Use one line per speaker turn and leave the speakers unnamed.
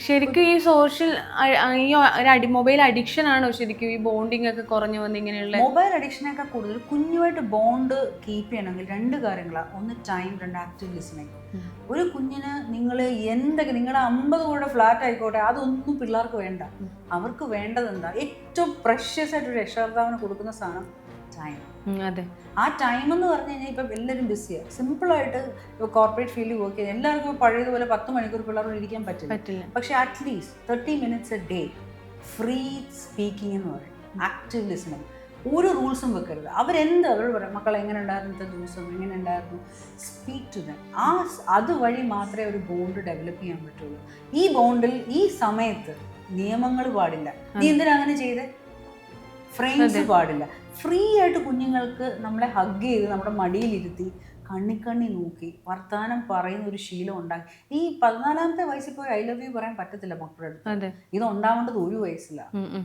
ശരിക്കും ഈ സോഷ്യൽ ഈ ഒരു മൊബൈൽ അഡിക്ഷൻ ആണോ ശരിക്കും ഈ ബോണ്ടിങ് ഒക്കെ കുറഞ്ഞു വന്ന് ഇങ്ങനെയുള്ള?
മൊബൈൽ അഡിക്ഷനൊക്കെ കൂടുതൽ കുഞ്ഞുമായിട്ട് ബോണ്ട് കീപ്പ് ചെയ്യണമെങ്കിൽ 2 കാര്യങ്ങളാണ്. ഒന്ന് ടൈം, 2 ആക്റ്റീവ് ലിസണിങ്. ഒരു കുഞ്ഞിന് നിങ്ങൾ എന്തൊക്കെ നിങ്ങളുടെ 50 കൂടെ ഫ്ലാറ്റ് ആയിക്കോട്ടെ, അതൊന്നും പിള്ളേർക്ക് വേണ്ട. അവർക്ക് വേണ്ടത് എന്താ? ഏറ്റവും പ്രഷ്യസ് ആയിട്ട് ഒരു രക്ഷകർത്താവിന് കൊടുക്കുന്ന സാധനം ടൈം.
അതെ,
ആ ടൈം എന്ന് പറഞ്ഞു കഴിഞ്ഞാൽ ഇപ്പം എല്ലാവരും ബിസിയാണ്. സിമ്പിളായിട്ട് ഇപ്പോൾ കോർപ്പറേറ്റ് ഫീൽഡിൽ വർക്ക് ചെയ്യുന്നത് എല്ലാവർക്കും പഴയതുപോലെ 10 മണിക്കൂർ പിള്ളേരോട് ഇരിക്കാൻ പറ്റില്ല. പക്ഷേ at least 30 minutes A day free speaking എന്ന് പറയും, ആക്റ്റീവ് ലിസണിങ്. ഒരു റൂൾസും വെക്കരുത്. അവർ പറയും മക്കൾ എങ്ങനെ ഉണ്ടായിരുന്നത്തെ ദിവസം, എങ്ങനെ ഉണ്ടായിരുന്നു, സ്പീക്ക് ടു ദം. അതുവഴി മാത്രമേ ഒരു ബോണ്ട് ഡെവലപ്പ് ചെയ്യാൻ പറ്റുള്ളൂ. ഈ ബോണ്ടിൽ ഈ സമയത്ത് നിയമങ്ങൾ പാടില്ല. നീ എന്തിനാ അങ്ങനെ ചെയ്തേ, ഫ്രെയിംസ് പാടില്ല. ഫ്രീ ആയിട്ട് കുഞ്ഞുങ്ങൾക്ക് നമ്മളെ ഹഗ് ചെയ്ത് നമ്മുടെ മടിയിലിരുത്തി കണ്ണി നോക്കി വർത്താനം പറയുന്ന ഒരു ശീലം ഉണ്ടാക്കി. ഈ 14ാമത്തെ വയസ്സിൽ പോയി ഐ ലവ് യു പറയാൻ പറ്റത്തില്ല മക്കളുടെ അടുത്ത്. ഇത് ഉണ്ടാവേണ്ടത് 1 വയസ്സിലാണ്.